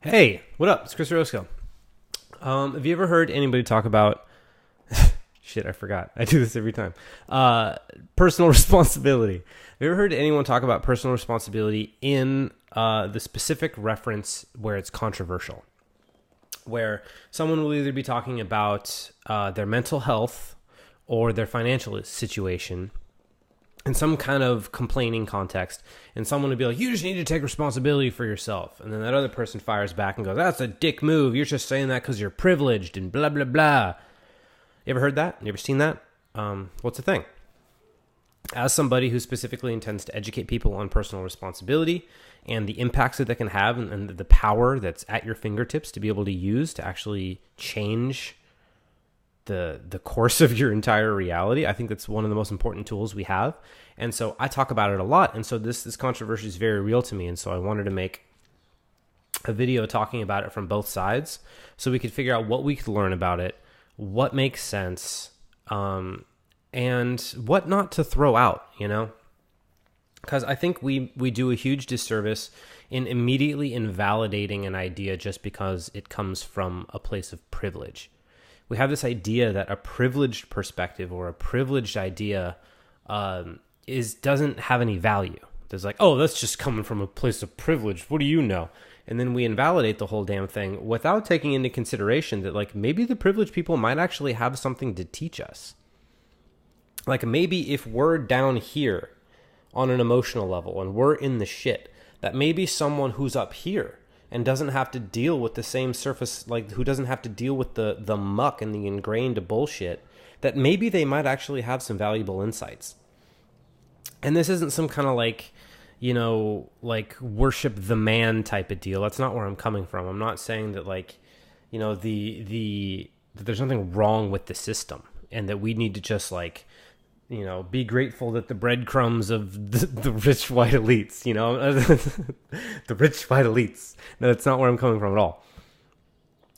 Hey, what up? It's Chris Roscoe. Have you ever heard anybody talk about shit? I forgot. I do this every time. Personal responsibility. Have you ever heard anyone talk about personal responsibility in the specific reference where it's controversial? Where someone will either be talking about their mental health or their financial situation in some kind of complaining context, and someone would be like, you just need to take responsibility for yourself. And then that other person fires back and goes, that's a dick move. You're just saying that because you're privileged and blah, blah, blah. You ever heard that? You ever seen that? What's the thing? As somebody who specifically intends to educate people on personal responsibility and the impacts that can have and the power that's at your fingertips to be able to use to actually change the course of your entire reality. I think that's one of the most important tools we have. And so I talk about it a lot. And so this controversy is very real to me. And so I wanted to make a video talking about it from both sides so we could figure out what we could learn about it, what makes sense, and what not to throw out, you know? Because I think we do a huge disservice in immediately invalidating an idea just because it comes from a place of privilege. We have this idea that a privileged perspective or a privileged idea doesn't have any value. There's like, oh, that's just coming from a place of privilege. What do you know? And then we invalidate the whole damn thing without taking into consideration that, like, maybe the privileged people might actually have something to teach us. Like, maybe if we're down here on an emotional level and we're in the shit, that maybe someone who's up here and doesn't have to deal with the same surface, like who doesn't have to deal with the muck and the ingrained bullshit, that maybe they might actually have some valuable insights. And this isn't some kind of like, you know, like worship the man type of deal. That's not where I'm coming from. I'm not saying that, like, you know, that there's nothing wrong with the system and that we need to just, like, you know, be grateful that the breadcrumbs of the rich white elites, you know, the rich white elites. No, that's not where I'm coming from at all.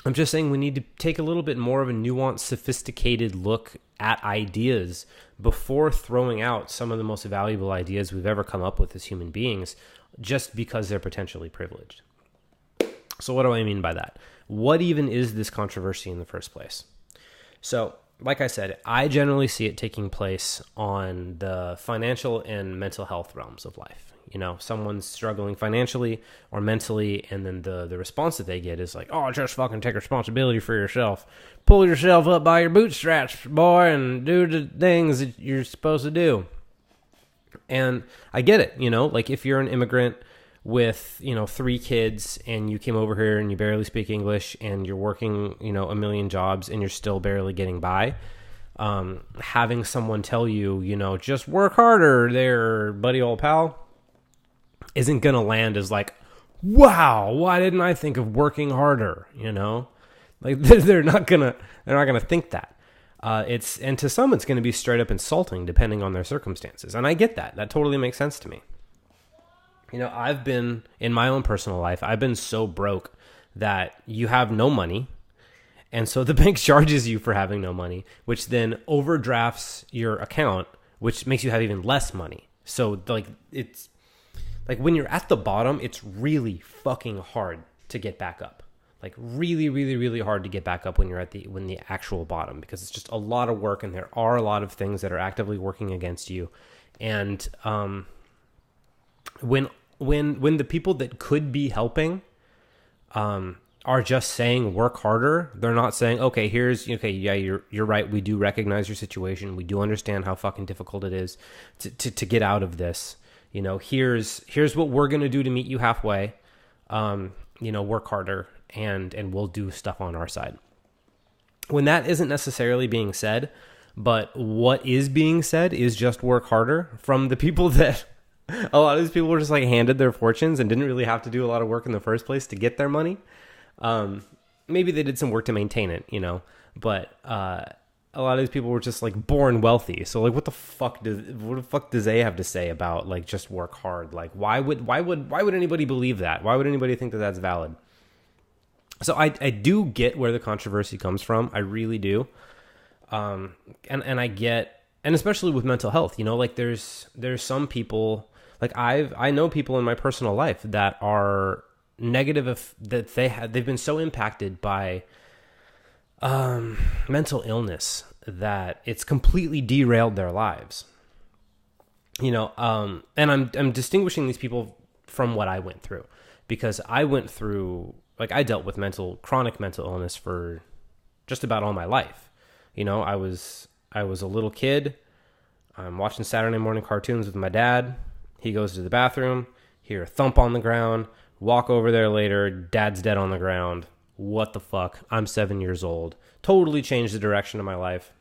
I'm just saying we need to take a little bit more of a nuanced, sophisticated look at ideas before throwing out some of the most valuable ideas we've ever come up with as human beings just because they're potentially privileged. So what do I mean by that? What even is this controversy in the first place? So, like I said, I generally see it taking place on the financial and mental health realms of life. You know, someone's struggling financially or mentally, and then the response that they get is like, oh, just fucking take responsibility for yourself. Pull yourself up by your bootstraps, boy, and do the things that you're supposed to do. And I get it, you know, like if you're an immigrant with, you know, 3 kids and you came over here and you barely speak English and you're working, you know, a million jobs and you're still barely getting by, having someone tell you, you know, just work harder there, buddy old pal, isn't going to land as like, wow, why didn't I think of working harder? You know, like they're not going to think that. And to some, it's going to be straight up insulting depending on their circumstances. And I get that. That totally makes sense to me. You know, I've been, in my own personal life, I've been so broke that you have no money. And so the bank charges you for having no money, which then overdrafts your account, which makes you have even less money. So, like, it's like when you're at the bottom, it's really fucking hard to get back up. Like, really, really, really hard to get back up when you're at the actual bottom, because it's just a lot of work and there are a lot of things that are actively working against you. And when the people that could be helping are just saying work harder, they're not saying, okay, yeah, you're right, we do recognize your situation, we do understand how fucking difficult it is to get out of this. You know, here's what we're gonna do to meet you halfway. You know, work harder and we'll do stuff on our side. When that isn't necessarily being said, but what is being said is just work harder from the people that a lot of these people were just like handed their fortunes and didn't really have to do a lot of work in the first place to get their money. Maybe they did some work to maintain it, you know, but a lot of these people were just like born wealthy. So like, what the fuck does they have to say about like just work hard? Like, why would anybody believe that? Why would anybody think that that's valid? So I do get where the controversy comes from. I really do. And I get, and especially with mental health, you know, like there's some people, like I know people in my personal life that are that they've been so impacted by mental illness that it's completely derailed their lives. And I'm distinguishing these people from what I went through, because I went through, like, I dealt with chronic mental illness for just about all my life. I was a little kid. I'm watching Saturday morning cartoons with my dad. He goes to the bathroom, hear a thump on the ground, walk over there later, dad's dead on the ground. What the fuck? I'm 7 years old. Totally changed the direction of my life.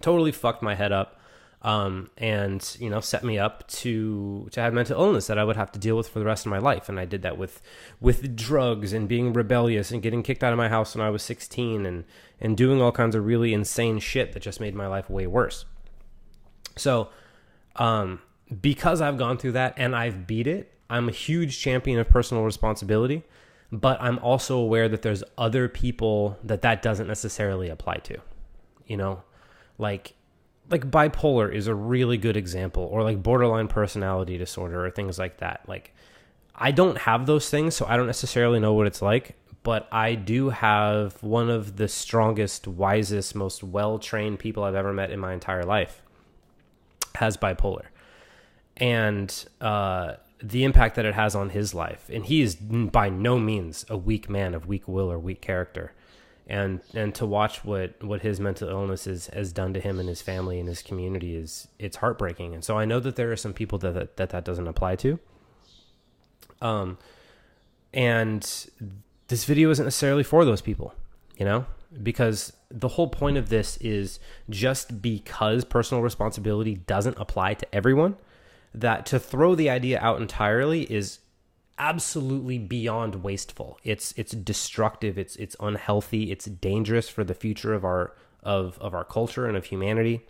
Totally fucked my head up. And set me up to have mental illness that I would have to deal with for the rest of my life. And I did that with drugs and being rebellious and getting kicked out of my house when I was 16 and doing all kinds of really insane shit that just made my life way worse. So, because I've gone through that and I've beat it, I'm a huge champion of personal responsibility, but I'm also aware that there's other people that doesn't necessarily apply to, like bipolar is a really good example, or like borderline personality disorder or things like that. Like, I don't have those things, so I don't necessarily know what it's like, but I do have one of the strongest, wisest, most well-trained people I've ever met in my entire life has bipolar. And the impact that it has on his life. And he is by no means a weak man of weak will or weak character. And to watch what his mental illness has done to him and his family and his community it's heartbreaking. And so I know that there are some people that doesn't apply to. And this video isn't necessarily for those people, because the whole point of this is, just because personal responsibility doesn't apply to everyone, that to throw the idea out entirely is absolutely beyond wasteful. It's destructive. It's unhealthy. It's dangerous for the future of our culture and of humanity.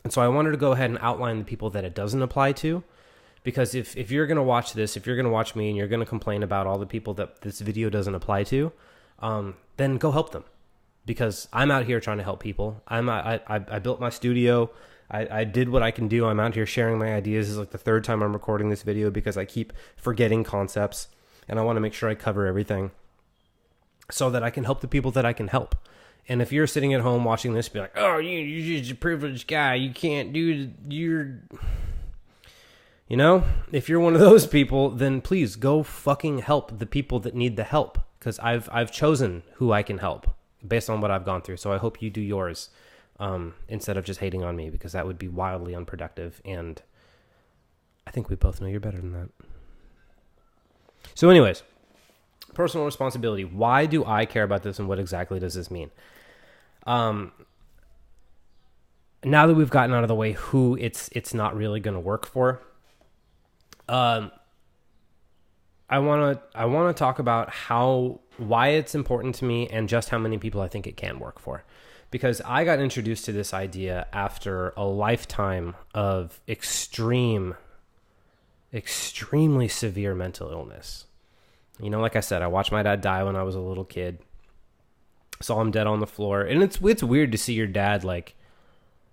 And so I wanted to go ahead and outline the people that it doesn't apply to, because if you're going to watch this, if you're going to watch me and you're going to complain about all the people that this video doesn't apply to, then go help them, because I'm out here trying to help people. I built my studio. I did what I can do. I'm out here sharing my ideas. This is like the third time I'm recording this video because I keep forgetting concepts, and I want to make sure I cover everything so that I can help the people that I can help. And if you're sitting at home watching this, be like, oh, you're just a privileged guy. You can't do, if you're one of those people, then please go fucking help the people that need the help, because I've chosen who I can help based on what I've gone through. So I hope you do yours. Instead of just hating on me, because that would be wildly unproductive, and I think we both know you're better than that. So anyways, personal responsibility. Why do I care about this, and what exactly does this mean? Now that we've gotten out of the way who it's not really going to work for, I want to talk about why it's important to me and just how many people I think it can work for. Because I got introduced to this idea after a lifetime of extremely severe mental illness. Like I said, I watched my dad die when I was a little kid. Saw him dead on the floor. And it's weird to see your dad, like,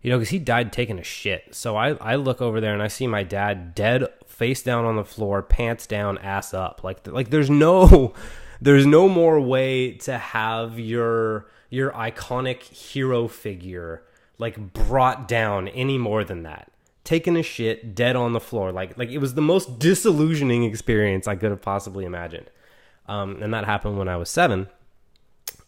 because he died taking a shit. So I look over there and I see my dad dead, face down on the floor, pants down, ass up. Like there's no more way to have your iconic hero figure like brought down any more than that. Taking a shit, dead on the floor. Like it was the most disillusioning experience I could have possibly imagined. And that happened when I was 7.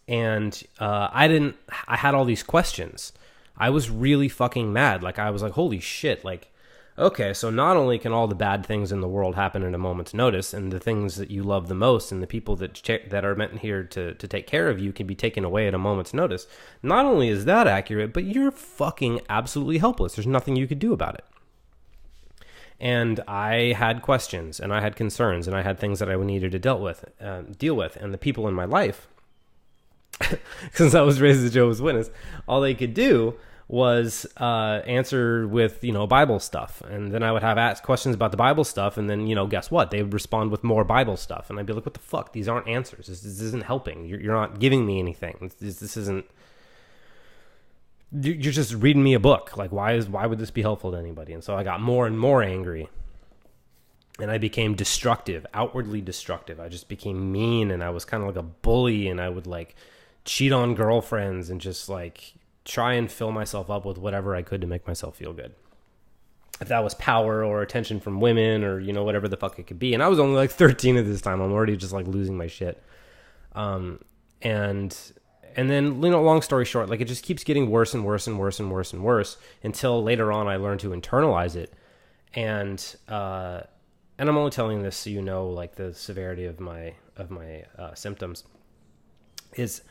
And I had all these questions. I was really fucking mad. Like, I was like, holy shit. Like, okay, so not only can all the bad things in the world happen in a moment's notice, and the things that you love the most and the people that are meant here to take care of you can be taken away at a moment's notice. Not only is that accurate, but you're fucking absolutely helpless. There's nothing you could do about it. And I had questions, and I had concerns, and I had things that I needed to deal with. And the people in my life, since I was raised as a Jehovah's Witness, all they could do was answer with, Bible stuff. And then I would have asked questions about the Bible stuff, and then, guess what? They would respond with more Bible stuff. And I'd be like, what the fuck? These aren't answers. This isn't helping. You're not giving me anything. This isn't... You're just reading me a book. Like, why would this be helpful to anybody? And so I got more and more angry. And I became destructive, outwardly destructive. I just became mean, and I was kind of like a bully, and I would like cheat on girlfriends and just like try and fill myself up with whatever I could to make myself feel good. If that was power or attention from women or, you know, whatever the fuck it could be. And I was only like 13 at this time. I'm already just like losing my shit. And then, you know, long story short, like it just keeps getting worse and worse and worse and worse and worse until later on I learned to internalize it. And I'm only telling this so you know, like the severity of my symptoms is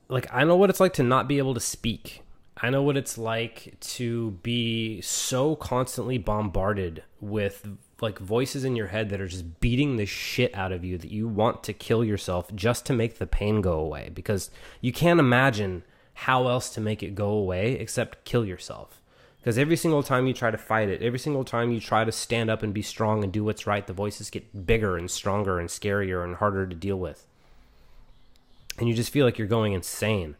like, I know what it's like to not be able to speak. I know what it's like to be so constantly bombarded with like voices in your head that are just beating the shit out of you that you want to kill yourself just to make the pain go away, because you can't imagine how else to make it go away except kill yourself. Because every single time you try to fight it, every single time you try to stand up and be strong and do what's right, the voices get bigger and stronger and scarier and harder to deal with. And you just feel like you're going insane.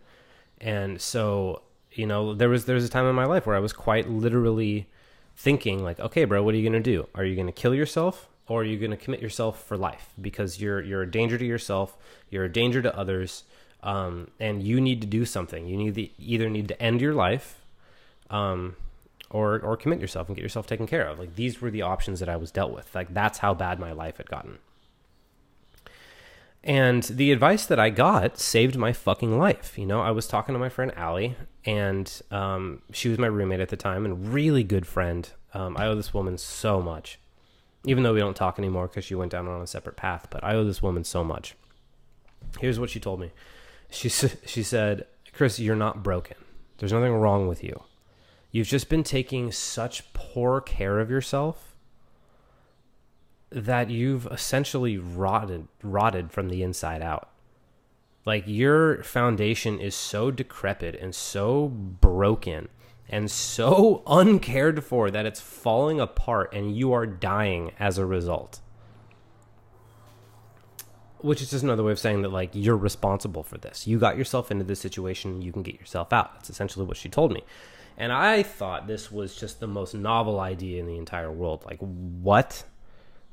And so, you know, there was a time in my life where I was quite literally thinking like, okay, bro, what are you going to do? Are you going to kill yourself, or are you going to commit yourself for life? Because you're a danger to yourself, you're a danger to others, and you need to do something. You either need to end your life, or commit yourself and get yourself taken care of. Like, these were the options that I was dealt with. Like, that's how bad my life had gotten. And the advice that I got saved my fucking life. You know, I was talking to my friend Allie, and she was my roommate at the time and really good friend. I owe this woman so much, even though we don't talk anymore because she went down on a separate path, but I owe this woman so much. Here's what she told me. She said, Chris, you're not broken. There's nothing wrong with you. You've just been taking such poor care of yourself that you've essentially rotted from the inside out. Like, your foundation is so decrepit and so broken and so uncared for that it's falling apart and you are dying as a result. Which is just another way of saying that, like, you're responsible for this. You got yourself into this situation, you can get yourself out. That's essentially what she told me. And I thought this was just the most novel idea in the entire world. Like, what?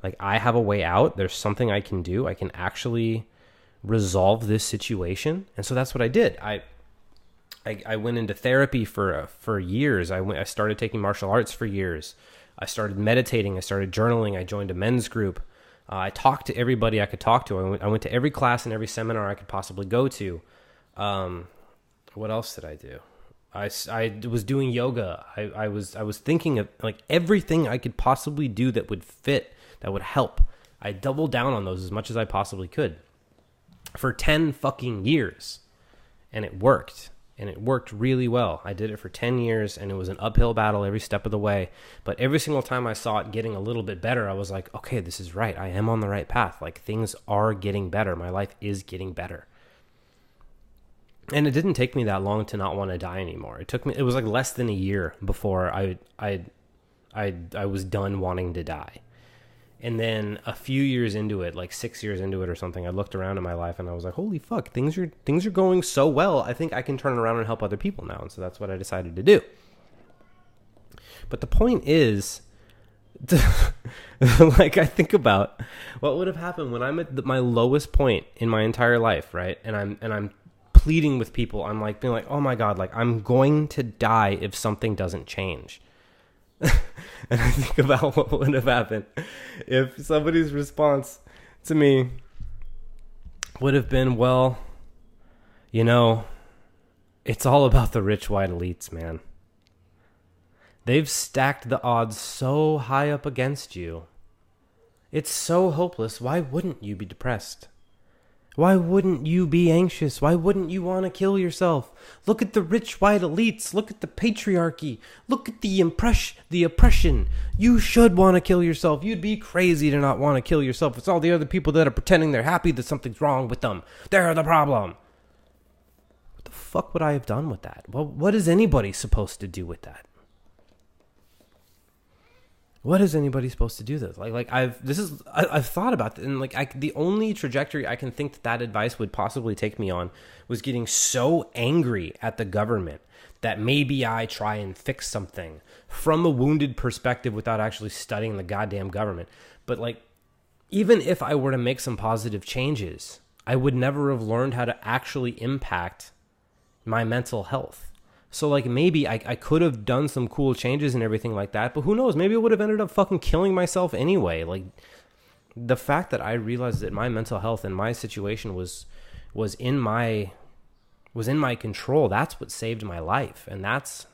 Like, I have a way out. There's something I can do. I can actually resolve this situation. And so that's what I did. I went into therapy for years. I started taking martial arts for years. I started meditating. I started journaling. I joined a men's group. I talked to everybody I could talk to. I went to every class and every seminar I could possibly go to. What else did I do? I was doing yoga. I was thinking of like everything I could possibly do that would fit, that would help. I doubled down on those as much as I possibly could for 10 fucking years. And it worked. And it worked really well. I did it for 10 years, and it was an uphill battle every step of the way. But every single time I saw it getting a little bit better, I was like, okay, this is right. I am on the right path. Like, things are getting better. My life is getting better. And it didn't take me that long to not want to die anymore. It was like less than a year before I was done wanting to die. And then a few years into it, like 6 years into it or something, I looked around in my life and I was like, holy fuck, things are going so well. I think I can turn around and help other people now. And so that's what I decided to do. But the point is, like, I think about what would have happened when I'm at my lowest point in my entire life, right? And I'm pleading with people. I'm like being like, oh my God, like, I'm going to die if something doesn't change. And I think about what would have happened if somebody's response to me would have been, well, you know, it's all about the rich white elites, man. They've stacked the odds so high up against you. It's so hopeless. Why wouldn't you be depressed? Why wouldn't you be anxious? Why wouldn't you want to kill yourself? Look at the rich white elites. Look at the patriarchy. Look at the oppression. You should want to kill yourself. You'd be crazy to not want to kill yourself. It's all the other people that are pretending they're happy that something's wrong with them. They're the problem. What the fuck would I have done with that? Well, what is anybody supposed to do with that? What is anybody supposed to do this? I've thought about this, and the only trajectory I can think that advice would possibly take me on was getting so angry at the government that maybe I try and fix something from a wounded perspective without actually studying the goddamn government. But even if I were to make some positive changes, I would never have learned how to actually impact my mental health. So maybe I could have done some cool changes and everything like that, but who knows? Maybe I would have ended up fucking killing myself anyway. The fact that I realized that my mental health and my situation was in my control, that's what saved my life. And that's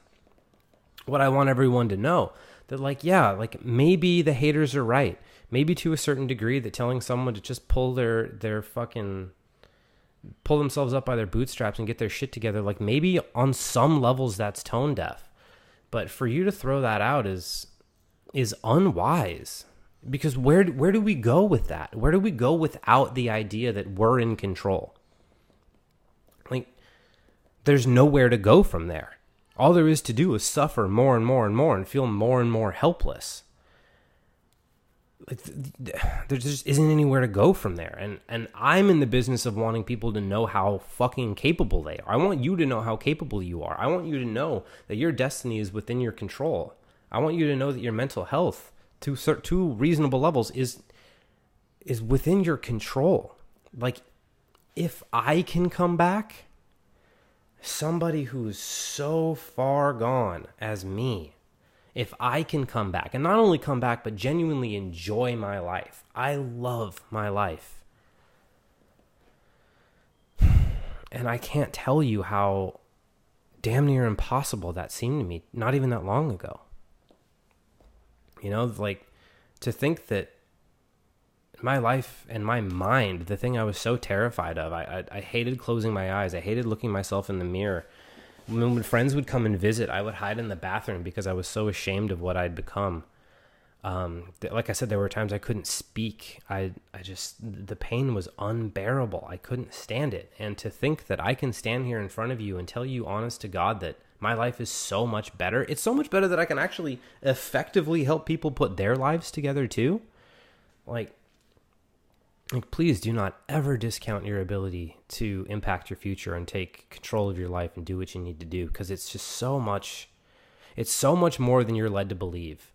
what I want everyone to know. That maybe the haters are right. Maybe to a certain degree that telling someone to just pull themselves up by their bootstraps and get their shit together, maybe on some levels that's tone deaf. But for you to throw that out is unwise. Because where do we go with that? Where do we go without the idea that we're in control? There's nowhere to go from there. All there is to do is suffer more and more and more and feel more and more helpless. There just isn't anywhere to go from there. And I'm in the business of wanting people to know how fucking capable they are. I want you to know how capable you are. I want you to know that your destiny is within your control. I want you to know that your mental health, to reasonable levels, is within your control. If I can come back, somebody who's so far gone as me, if I can come back, and not only come back, but genuinely enjoy my life. I love my life. And I can't tell you how damn near impossible that seemed to me not even that long ago. To think that my life and my mind, the thing I was so terrified of, I hated closing my eyes. I hated looking myself in the mirror. When friends would come and visit, I would hide in the bathroom because I was so ashamed of what I'd become. Like I said, there were times I couldn't speak. The pain was unbearable. I couldn't stand it. And to think that I can stand here in front of you and tell you honest to God that my life is so much better. It's so much better that I can actually effectively help people put their lives together too. Please do not ever discount your ability to impact your future and take control of your life and do what you need to do, because it's just so much more than you're led to believe.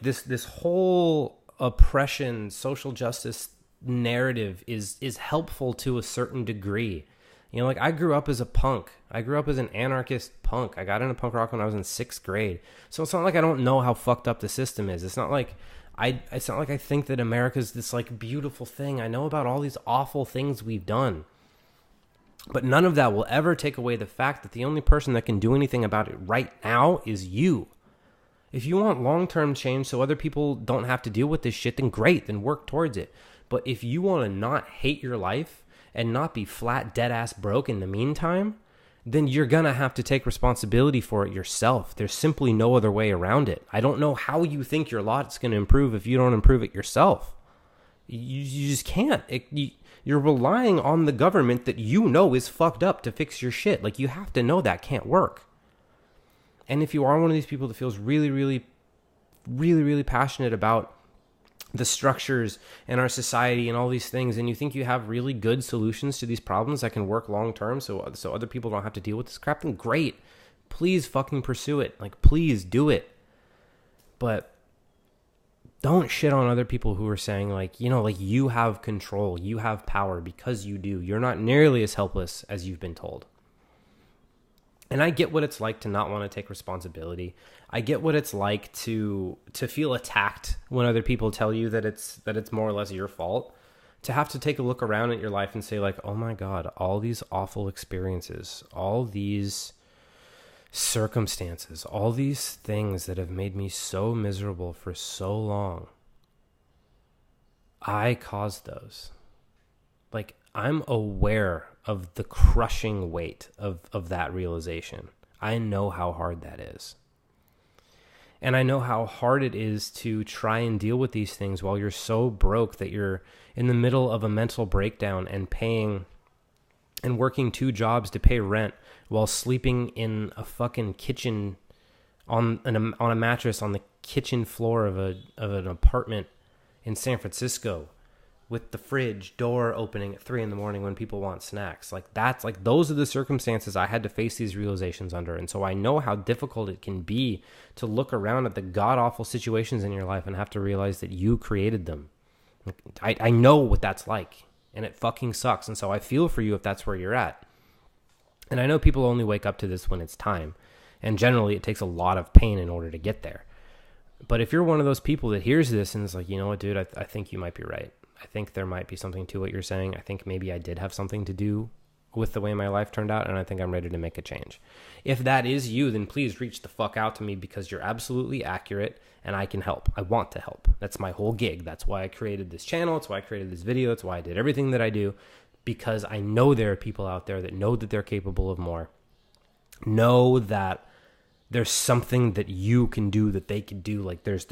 This whole oppression, social justice narrative is helpful to a certain degree. I grew up as a punk. I grew up as an anarchist punk. I got into punk rock when I was in 6th grade. So it's not like I don't know how fucked up the system is. It's not like I think that America's this beautiful thing. I know about all these awful things we've done. But none of that will ever take away the fact that the only person that can do anything about it right now is you. If you want long-term change so other people don't have to deal with this shit, then great, then work towards it. But if you want to not hate your life and not be flat, dead-ass broke in the meantime, then you're going to have to take responsibility for it yourself. There's simply no other way around it. I don't know how you think your lot's going to improve if you don't improve it yourself. You just can't. You're relying on the government that you know is fucked up to fix your shit. You have to know that can't work. And if you are one of these people that feels really, really, really, really passionate about the structures in our society and all these things, and you think you have really good solutions to these problems that can work long term so other people don't have to deal with this crap, then great. Please fucking pursue it. Please do it. But don't shit on other people who are saying you have control, you have power, because you do. You're not nearly as helpless as you've been told. And I get what it's like to not want to take responsibility. I get what it's like to feel attacked when other people tell you that it's more or less your fault. To have to take a look around at your life and say oh my God, all these awful experiences, all these circumstances, all these things that have made me so miserable for so long, I caused those. I'm aware of the crushing weight of that realization. I know how hard that is. And I know how hard it is to try and deal with these things while you're so broke that you're in the middle of a mental breakdown and paying and working 2 jobs to pay rent while sleeping in a fucking kitchen on a mattress on the kitchen floor of an apartment in San Francisco, with the fridge door opening at 3 a.m. when people want snacks. Like, that's like, those are the circumstances I had to face these realizations under. And so I know how difficult it can be to look around at the god awful situations in your life and have to realize that you created them. I know what that's like, and it fucking sucks. And so I feel for you if that's where you're at. And I know people only wake up to this when it's time. And generally it takes a lot of pain in order to get there. But if you're one of those people that hears this and is like, you know what, dude, I think you might be right. I think there might be something to what you're saying. I think maybe I did have something to do with the way my life turned out, and I think I'm ready to make a change. If that is you, then please reach the fuck out to me, because you're absolutely accurate and I can help. I want to help. That's my whole gig. That's why I created this channel. It's why I created this video. It's why I did everything that I do, because I know there are people out there that know that they're capable of more, know that there's something that you can do that they can do. Like, there's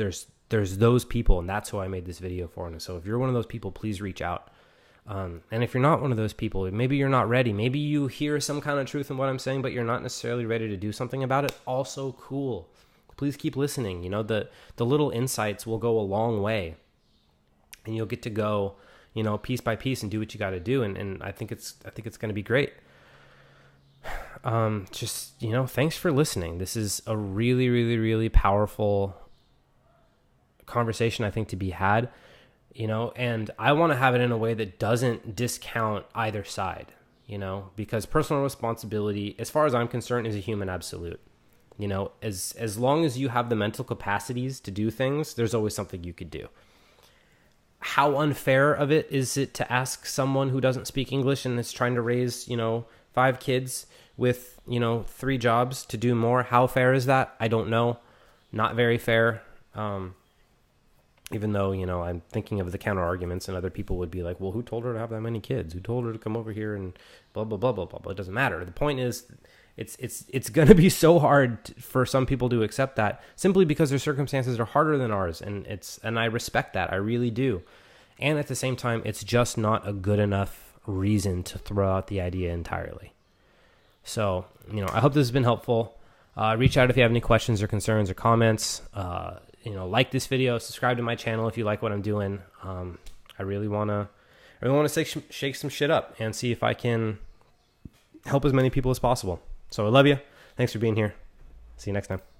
those people, and that's who I made this video for. And so if you're one of those people, please reach out. And if you're not one of those people, maybe you're not ready. Maybe you hear some kind of truth in what I'm saying, but you're not necessarily ready to do something about it. Also cool. Please keep listening. You know, the little insights will go a long way, and you'll get to go, you know, piece by piece and do what you got to do. And I think it's going to be great. Just, you know, thanks for listening. This is a really, really, really powerful conversation, I think, to be had, you know, and I want to have it in a way that doesn't discount either side, you know, because personal responsibility, as far as I'm concerned, is a human absolute. You know, as long as you have the mental capacities to do things, there's always something you could do. How unfair of it is it to ask someone who doesn't speak English and is trying to raise, you know, 5 kids with, you know, 3 jobs to do more? How fair is that? I don't know. Not very fair. Even though, you know, I'm thinking of the counter arguments, and other people would be like, well, who told her to have that many kids? Who told her to come over here and blah, blah, blah, blah, blah, blah. It doesn't matter. The point is, it's going to be so hard for some people to accept that, simply because their circumstances are harder than ours. And I respect that. I really do. And at the same time, it's just not a good enough reason to throw out the idea entirely. So, you know, I hope this has been helpful. Reach out if you have any questions or concerns or comments. You know, like this video, subscribe to my channel if you like what I'm doing. I really want to shake some shit up and see if I can help as many people as possible. So I love you. Thanks for being here. See you next time.